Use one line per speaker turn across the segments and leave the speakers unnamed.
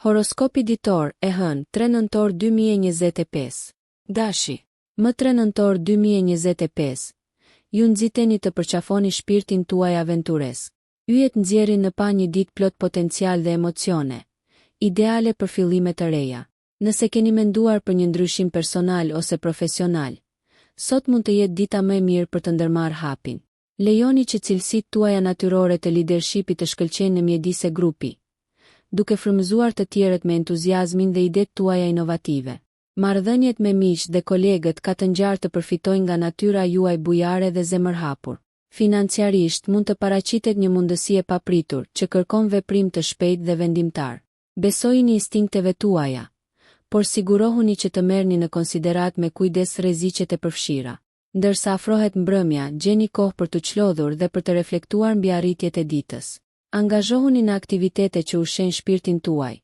Horoskopi ditor, e hënë, 3 nëntor 2025. Dashi. Më 3 nëntor 2025. Ju nxiteni të përqafoni shpirtin tuaj aventures. Yjet nxjerrin në pa një ditë plot potencial dhe emocione, ideale për fillime të reja. Nëse keni menduar për një ndryshim personal ose profesional, sot mund të jetë dita më e mirë për të ndërmarrë hapin. Lejoni që cilësitë tuaja natyrore të lidershipit të shkëlqejnë në mjedis e grupi, duke frymëzuar të tjerët me entuziazmin dhe idetë tuaja inovative. Marrëdhëniet me miq dhe kolegët ka të ngjarë të përfitojnë nga natyra juaj bujare dhe zemërhapur. Financiarisht mund të paraqitet një mundësi e papritur që kërkon veprim të shpejtë dhe vendimtar. Besojini instinkteve tuaja, por sigurohuni që të merrni në konsiderat me kujdes rreziqet e përfshira. Ndërsa afrohet mbrëmja, gjeni kohë për të çlodhur dhe për të reflektuar mbi arritjet e ditës. Angazhohuni në aktivitete që ushqejnë shpirtin tuaj,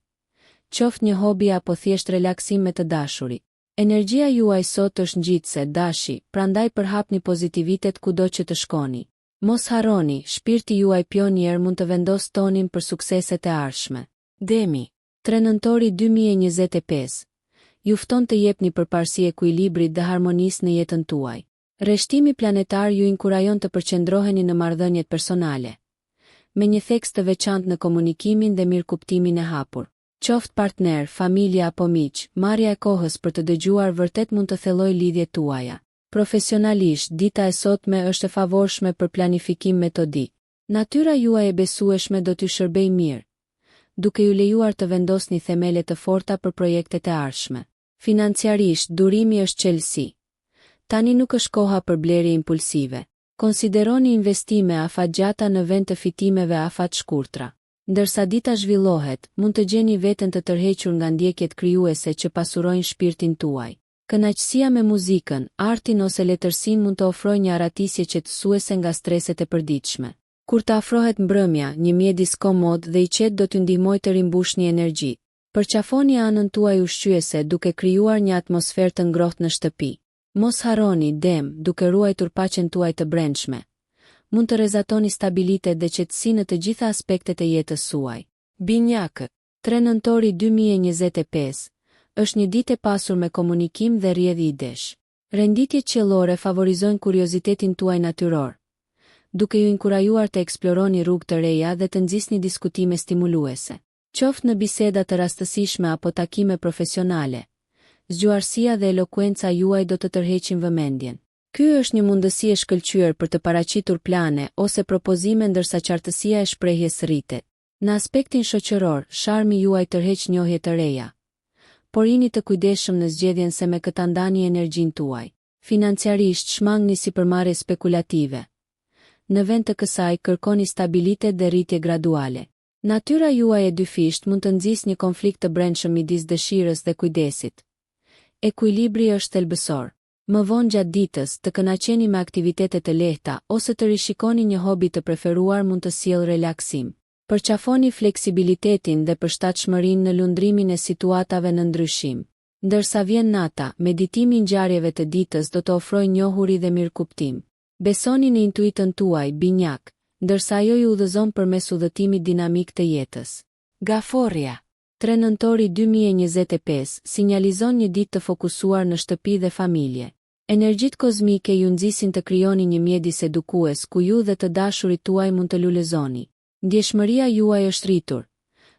qoftë një hobi apo thjesht relaksim me të dashurit. Energjia juaj sot është ngjitse, dashi, prandaj përhapni pozitivitet kudo që të shkoni. Mos harroni, shpirti juaj pionier mund të vendos tonin për sukseset e ardhshme. Demi. 3 nëntori 2025. Ju fton të jepni përparësi ekuilibrit dhe harmonisë në jetën tuaj. Rreshtimi planetar ju inkurajon të përqendroheni në marrëdhëniet personale, me një theks të veçantë në komunikimin dhe mirëkuptimin e hapur. Qoftë partner, familja apo miq, marrja e kohës për të dëgjuar vërtet mund të thellojë lidhjet tuaja. Profesionalisht, dita e sotme është e favorshme për planifikim metodik. Natyra juaj e besueshme do t'ju shërbejë mirë, duke ju lejuar të vendosni themele të forta për projektet e ardhshme. Financiarisht, durimi është çelësi. Tani nuk është koha për blerje impulsive. Konsideroni investime afatgjata në vend të fitimeve afat shkurtra. Ndërsa dita zhvillohet, mund të gjeni veten të tërhequr nga ndjekjet krijuese që pasurojnë shpirtin tuaj. Kënaqësia me muzikën, artin ose letërsinë mund të ofrojë një aratisje qetësuese nga streset e përditshme. Kur të afrohet mbrëmja, një mjedis komod dhe i qetë do t'ju ndihmojë të rimbushni energji. Përqafoni anën tuaj ushqyese duke krijuar një atmosferë të ngrohtë në shtëpi. Mos harroni, duke ruajtur paqen tuaj të brendshme, mund të rezatoni stabilitet dhe qetësi në të gjitha aspektet e jetës suaj. Binjakët. 3 nëntori 2025. Është një ditë e pasur me komunikim dhe rrjedhje idesh. Renditjet qiellore favorizojnë kuriozitetin tuaj natyror, duke ju inkurajuar të eksploroni rrugë të reja dhe të nxisni diskutime stimuluese. Qoftë në biseda të rastësishme apo takime profesionale, zgjuarësia dhe elokuenca juaj do të tërheqin vëmendjen. Ky është një mundësi e shkëlqyer për të paraqitur plane ose propozime ndërsa qartësia e shprehjes rritet. Në aspektin shoqëror, sharmi juaj tërheq njohje të reja, por jini të kujdesshëm në zgjedhjen se me këtë ndani energjinë tuaj. Financiarisht shmangni sipërmarrje spekulative. Në vend të kësaj kërkoni stabilitet dhe rritje graduale. Natyra juaj e dyfisht mund të nxjisë një konflikt të brendshëm midis dëshirës dhe kujdesit. Ekuilibri është thelbësor. Më vonë gjatë ditës, të kënaqeni me aktivitete të lehta ose të rishikoni një hobi të preferuar mund të sjellë relaksim. Përqafoni fleksibilitetin dhe përshtatshmërinë në lundrimin e situatave në ndryshim. Ndërsa vjen nata, meditimi i ngjarjeve të ditës do të ofrojë njohuri dhe mirëkuptim. Besoni në intuitën tuaj, binjak, ndërsa ajo ju udhëzon përmes udhëtimit dinamik të jetës. Gaforja. 3 nëntori 2025 sinjalizon një ditë të fokusuar në shtëpi dhe familje. Energjitë kozmike ju nxisin të krijoni një mjedis edukues ku ju dhe të dashurit tuaj mund të lulëzoni. Ndjeshmëria juaj është rritur,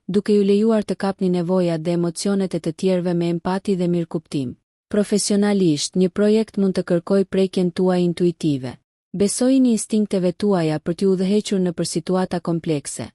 duke ju lejuar të kapni nevojat dhe emocionet e të tjerëve me empati dhe mirëkuptim. Profesionalisht, një projekt mund të kërkojë prekjen tuaj intuitive. Besojini instinkteve tuaja për t'ju udhëhequr nëpër situata komplekse,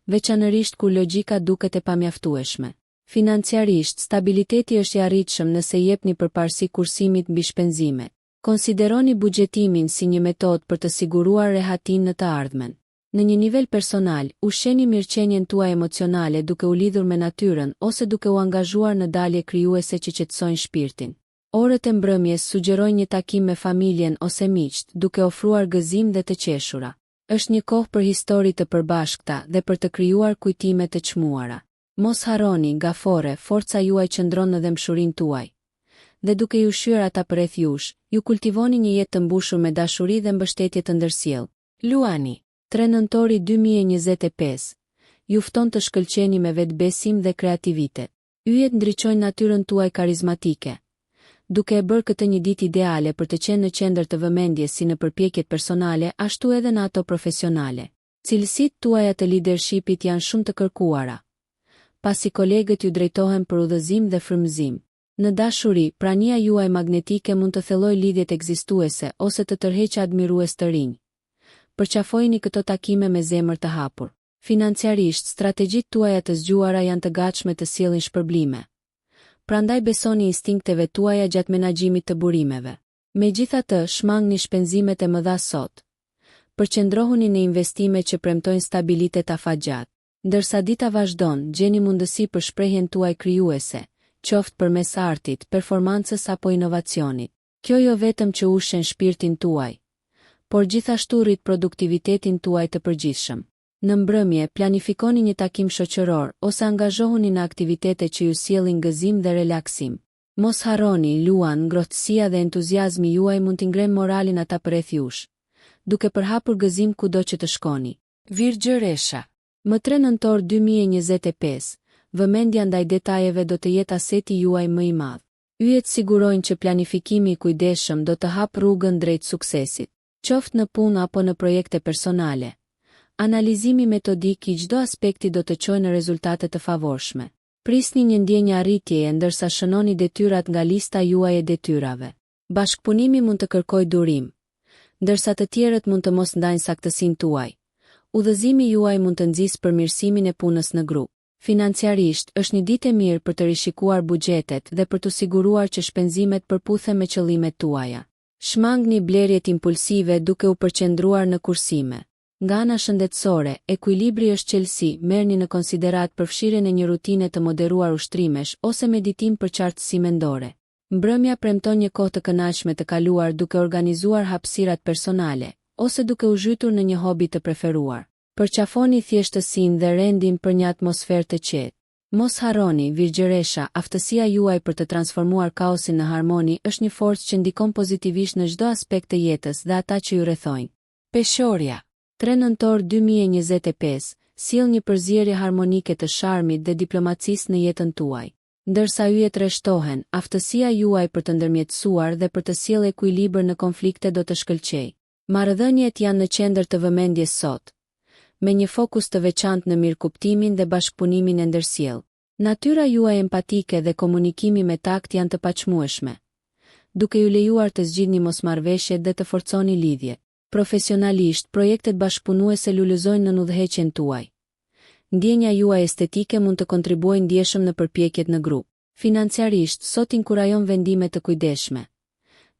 veçanërisht kur logjika duket e pamjaftueshme. Financiarisht, stabiliteti është i arritshëm nëse jepni përparësi kursimit mbi shpenzimet. Konsideroni buxhetimin si një metodë për të siguruar rehatin në të ardhmen. Në një nivel personal, ushqeni mirëqenien tuaj emocionale duke u lidhur me natyrën ose duke u angazhuar në dalje krijuese që qetësojnë shpirtin. Orët e mbrëmjes sugjerojnë një takim me familjen ose miqt, duke ofruar gëzim dhe të qeshura. Është një kohë për histori të përbashkëta dhe për të krijuar kujtime të çmuara. Mos harroni, gafore, forca juaj qëndron në dëmshurin tuaj. Dhe duke ju shyer ata përreth jush, ju kultivoni një jetë të mbushur me dashuri dhe mbështetje të ndërsjellë. Luani. 3 nëntori 2025. ju fton të shkëlqeni me vetbesim dhe kreativitet. Yjet ndriçojnë natyrën tuaj karizmatike, duke e bërë këtë një ditë ideale për të qenë në qendër të vëmendjes si në përpjekjet personale, ashtu edhe në ato profesionale. Cilësitë tuaja të leadershipit janë shumë të kërkuara, pasi kolegët ju drejtohen për udhëzim dhe frymëzim. Në dashuri, prania juaj magnetike mund të thellojë lidhjet ekzistuese ose të tërheqë admirues të rinj. Përqafojini këto takime me zemër të hapur. Financiarisht, strategjitë tuaja të zgjuara janë të gatshme të sjellin shpërblime. Prandaj besoni instinkteve tuaja gjatë menaxhimit të burimeve. Megjithatë, shmangni shpenzimet e mëdha sot. Përqendrohuni në investime që premtojnë stabilitet afatgjatë. Ndërsa dita vazhdon, gjeni mundësi për shprehjen tuaj krijuese, qoftë përmes artit, performancës apo inovacionit. Kjo jo vetëm që ushqen shpirtin tuaj, por gjithashtu rrit produktivitetin tuaj të përgjithshëm. Në mbrëmje, planifikoni një takim shoqëror ose angazhohuni në aktivitete që ju sjellin gëzim dhe relaksim. Mos harroni, luan, ngrohtësia dhe entuziazmi juaj mund t'i ngrenë moralin ata përreth jush, duke përhapur gëzim kudo që të shkoni. Virgjëresha. Më 3 nëntor 2025, vëmendja ndaj detajeve do të jetë aseti juaj më i madh. Yjet sigurojnë që planifikimi i kujdesshëm do të hapë rrugën drejt suksesit, qoftë në punë apo në projekte personale. Analizimi metodik i çdo aspekti do të çojë në rezultate të favorshme. Prisni një ndjenjë arritjeje ndërsa shënoni detyrat nga lista juaj e detyrave. Bashkëpunimi mund të kërkojë durim, ndërsa të tjerët mund të mos ndajnë saktësinë tuaj. Udhëzimi juaj mund të nxjisë përmirësimin e punës në grup. Financiarisht, është një ditë e mirë për të rishikuar buxhetet dhe për të siguruar që shpenzimet përputhen me qëllimet tuaja. Shmangni blerjet impulsive duke u përqendruar në kursime. Nga ana shëndetësore, ekuilibri është qelësi, merrni në konsiderat përfshirjen e një rutine të moderuar ushtrimesh ose meditim për qartësi mendore. Mbrëmja premton një kohë të kënaqshme të kaluar duke organizuar hapësirat personale, ose duke u zhytur në një hobi të preferuar. Përqafoni thjeshtësinë dhe rendin për një atmosferë të qetë. Mos harroni, virgjëresha, aftësia juaj për të transformuar kaosin në harmoni është një forcë që ndikon pozitivisht në çdo aspekt të jetës dhe ata që ju rrethojnë. Peshorja. 3 nëntor 2025, sjell një përzierje harmonike të sharmit dhe diplomacisë në jetën tuaj. Ndërsa yjet rreshtohen, aftësia juaj për të ndërmjetësuar dhe për të sjellë ekuilibër në konflikte do të shkëlqejë. Marrëdhëniet janë në qendër të vëmendjes sot, me një fokus të veçantë në mirëkuptimin dhe bashkëpunimin e ndërsjellë. Natyra juaj empatike dhe komunikimi me takt janë të paqmueshme, duke ju lejuar të zgjidhni mosmarrveshjet dhe të forconi lidhjet. Profesionalisht, projektet bashkëpunuese lulëzojnë në udhëheqjen tuaj. Ndjenja juaj estetike mund të kontribuojë ndjeshëm në përpjekjet në grup. Financiarisht, sot inkurajon vendime të kujdesshme.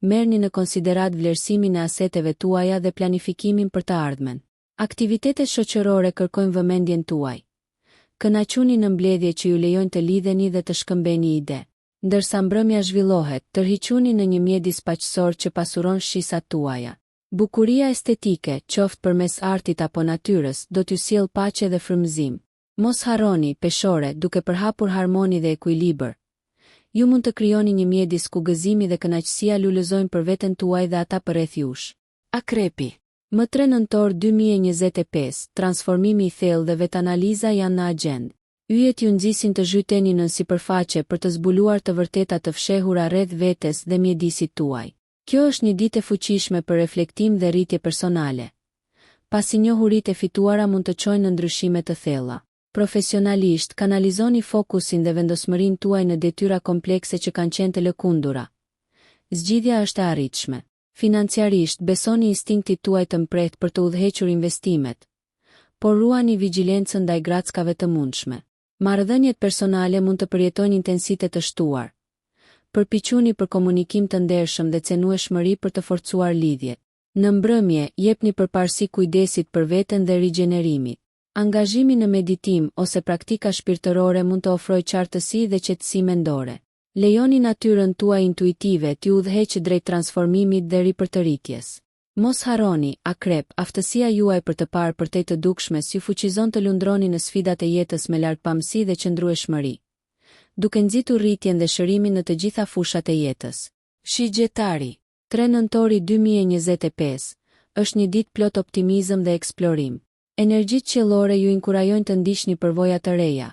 Merrni në konsiderat vlerësimin e aseteve tuaja dhe planifikimin për të ardhmen. Aktivitetet shoqërore kërkojnë vëmendjen tuaj. Kënaquni në mbledhje që ju lejojnë të lidheni dhe të shkëmbeni ide. Ndërsa mbrëmja zhvillohet, tërhiquni në një mjedis paqësor që pasuron shisat tuaja. Bukuria estetike, qoftë përmes artit apo natyrës, do t'ju sjellë paqe dhe frymëzim. Mos harroni, peshore, duke përhapur harmoni dhe ekuilibër. Ju mund të krijoni një mjedis ku gëzimi dhe kënaqësia lulëzojnë për veten tuaj dhe ata përreth jush. Akrepi. Më 3 nëntor 2025, transformimi i thellë dhe vetanaliza janë në agjendë. Yjet ju nxisin të zhyteni në sipërfaqe për të zbuluar të vërteta të fshehura rreth vetes dhe mjedisit tuaj. Kjo është një ditë e fuqishme për reflektim dhe rritje personale, pasi njohuritë e fituara mund të çojnë në ndryshime të thella. Profesionalisht, kanalizoni fokusin dhe vendosmërinë tuaj në detyra komplekse që kanë qenë të lëkundura. Zgjidhja është e arritshme. Financiarisht, besoni instinktit tuaj të mprehtë për të udhëhequr investimet, por ruani vigjilencën ndaj grackave të mundshme. Marrëdhëniet personale mund të përjetojnë intensitet të shtuar. Përpiquni për komunikim të ndershëm dhe cenueshmëri për të forcuar lidhjet. Në mbrëmje, jepni përparësi kujdesit për veten dhe rigjenerimit. Angazhimi në meditim ose praktika shpirtërore mund të ofrojë qartësi dhe qetësi mendore. Lejoni natyrën tuaj intuitive t'ju udhëheqë drejt transformimit dhe ripërtëritjes. Mos harroni, akrep, aftësia juaj për të parë përtej të dukshme ju fuqizon të lundroni në sfidat e jetës me lartpamësi dhe qëndrueshmëri, duke nxitur rritjen dhe shërimin në të gjitha fushat e jetës. Shigjetari. 3 nëntori 2025, është një ditë plot optimizëm dhe eksplorim. Energjitë qiellore ju inkurajojnë të ndiqni përvoja të reja,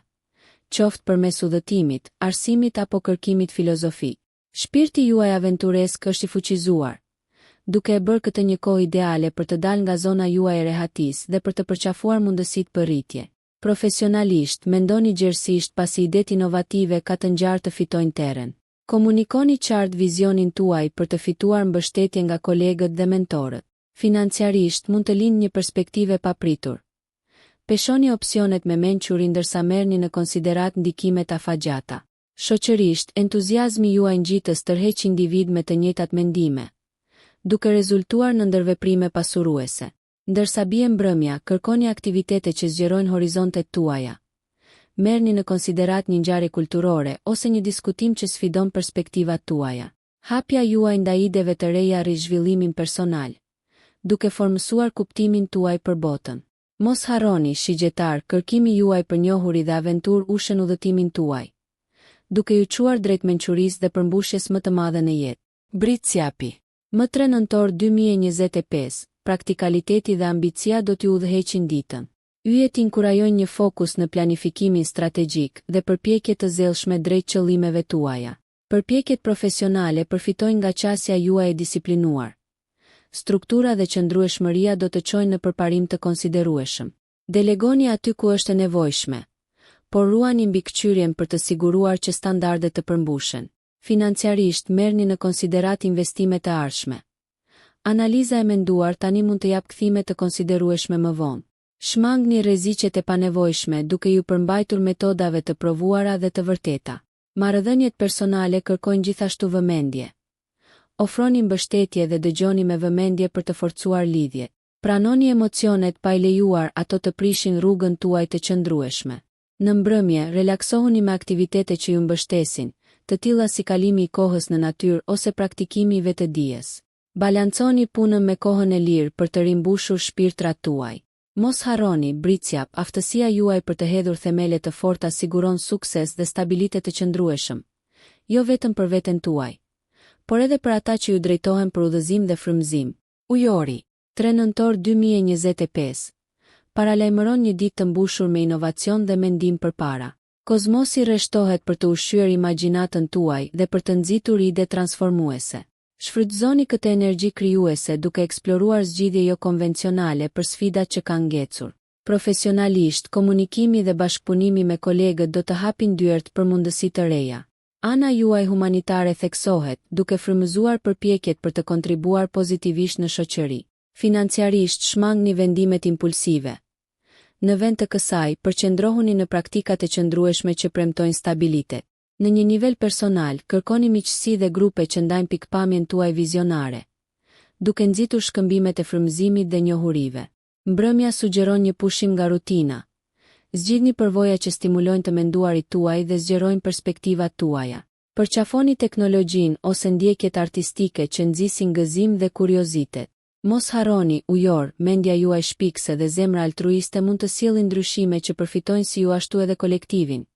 qoftë përmes udhëtimit, arsimit apo kërkimit filozofik. Shpirti juaj aventuresk është i fuqizuar, duke e bërë këtë një kohë ideale për të dalë nga zona juaj e rehatisë dhe për të përqafuar mundësitë për rritje. Profesionalisht, mendoni gjerësisht pasi idetë inovative ka të ngjarë të fitojnë terren. Komunikoni qartë vizionin tuaj për të fituar mbështetje nga kolegët dhe mentorët. Financiarisht mund të lindë një perspektive papritur. Peshoni opsionet me mençuri ndërsa merrni në konsiderat ndikimet afatgjata. Shoqërisht, entuziazmi juaj ngjitës tërheq individ me të njëjtat mendime, duke rezultuar në ndërveprime pasuruese. Ndërsa bie mbrëmja, kërkoni aktivitete që zgjerojnë horizontet tuaja. Merrni në konsiderat një ngjarje kulturore ose një diskutim që sfidon perspektivat tuaja. Hapja juaj ndaj ideve të reja rri zhvillimin personal, duke formësuar kuptimin tuaj për botën. Mos harroni, shigjetar, kërkimi juaj për njohuri dhe aventurë ushën udhëtimin tuaj, duke ju çuar drejt mençurisë dhe përmbushjes më të madhe në jetë. Britsjapi. Më 3 nëntor 2025, praktikaliteti dhe ambicia do t'ju udhëheqin ditën. Yjet inkurajojnë një fokus në planifikimin strategjik dhe përpjekje të zellshme drejt qëllimeve tuaja. Përpjekjet profesionale përfitojnë nga qasja juaj e disiplinuar. Struktura dhe qëndrueshmëria do të çojnë në përparim të konsiderueshëm. Delegoni aty ku është e nevojshme, por ruani mbikëqyrjen për të siguruar që standardet të përmbushen. Financiarisht merrni në konsiderat investimet e ardhshme. Analiza e menduar tani mund të jap kthime të konsiderueshme më vonë. Shmangni rreziqet e panevojshme duke ju përmbajtur metodave të provuara dhe të vërteta. Marrëdhëniet personale kërkojnë gjithashtu vëmendje. Ofroni mbështetje dhe dëgjoni me vëmendje për të forcuar lidhjet. Pranoni emocionet pa i lejuar ato të prishin rrugën tuaj të qëndrueshme. Në mbrëmje, relaksohuni me aktivitete që ju mbështesin, të tilla si kalimi i kohës në natyrë ose praktikimi i vetëdijes. Balanconi punën me kohën e lirë për të rimbushur shpirtrat tuaj. Mos harroni, britsjap, aftësia juaj për të hedhur themele të forta siguron sukses dhe stabilitet të qëndrueshëm. Jo vetëm për veten tuaj, por edhe për ata që ju drejtohen për udhëzim dhe frymëzim. Ujori. 3 nëntor 2025. Paralajmëron një ditë të mbushur me inovacion dhe mendim përpara. Kozmosi rreshtohet për të ushqyer imagjinatën tuaj dhe për të nxitur ide transformuese. Shfrytëzoni këtë energji krijuese duke eksploruar zgjidhje jo konvencionale për sfidat që kanë ngecur. Profesionalisht, komunikimi dhe bashkëpunimi me kolegët do të hapin dyert për mundësi të reja. Ana juaj humanitare theksohet, duke frymëzuar përpjekjet për të kontribuar pozitivisht në shoqëri. Financiarisht, shmangni vendimet impulsive. Në vend të kësaj, përqendrohuni në praktikat e qëndrueshme që premtojnë stabilitet. Në një nivel personal, kërkoni miqësi dhe grupe që ndajnë pikpamjen tuaj vizionare, duke nxitur shkëmbimet e frymëzimit dhe njohurive. Mbrëmja sugjeron një pushim nga rutina. Zgjidhni përvoja që stimulojnë të menduarit tuaj dhe zgjerojnë perspektivat tuaja. Përqafoni teknologjinë ose ndjekjet artistike që nxisin gëzim dhe kuriozitet. Mos harroni, ujor, mendja juaj shpikse dhe zemra altruiste mund të sjellin ndryshime që përfitojnë si ju ashtu edhe kolektivin,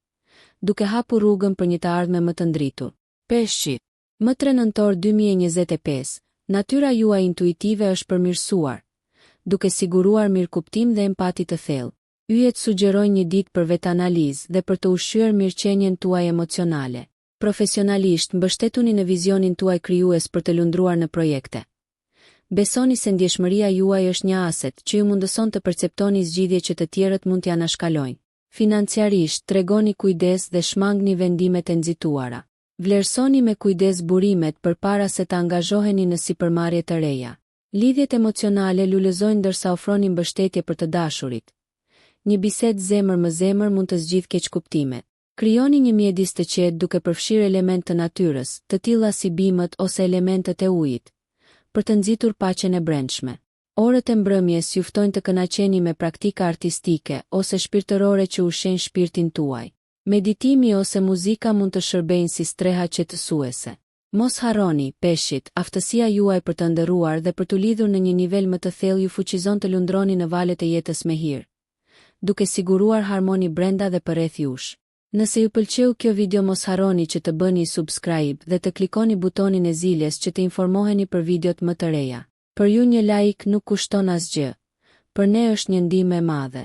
duke hapur rrugën për një të ardhme më të ndritur. Peshqit. Më 3 nëntor 2025, natyra juaj intuitive është përmirësuar, duke siguruar mirëkuptim dhe empati të thellë. Yjet sugjerojnë një ditë për vetanalizë dhe për të ushqyer mirëqenien tuaj emocionale. Profesionalisht, mbështetuni në vizionin tuaj krijues për të lundruar në projekte. Besoni se ndjeshmëria juaj është një aset që ju mundëson të perceptoni zgjidhje që të tjerët mund t'ja anashkalojnë. Financiarisht, tregoni kujdes dhe shmangni vendimet e nxituara. Vlerësoni me kujdes burimet përpara se të angazhoheni në sipërmarrje të reja. Lidhjet emocionale lulëzojnë ndërsa ofroni mbështetje për të dashurit. Një bisedë zemër më zemër mund të zgjidhë keqkuptimet. Krijoni një mjedis të qetë duke përfshirë elemente të natyrës, të tilla si bimët ose elementet e ujit, për të nxitur paqen e brendshme. Orët e mbrëmjes ju ftojnë të kënaqeni me praktika artistike ose shpirtërore që ushqejnë shpirtin tuaj. Meditimi ose muzika mund të shërbejnë si streha qetësuese. Mos harroni, peshqit, aftësia juaj për të ndëruar dhe për të lidhur në një nivel më të thellë ju fuqizon të lundroni në valet e jetës me hir, duke siguruar harmoni brenda dhe përreth jush. Nëse ju pëlqeu kjo video mos harroni që të bëni subscribe dhe të klikoni butonin e ziljes që të informoheni për videot më të reja. Për ju një like nuk kushton asgjë, për ne është një ndihmë e madhe.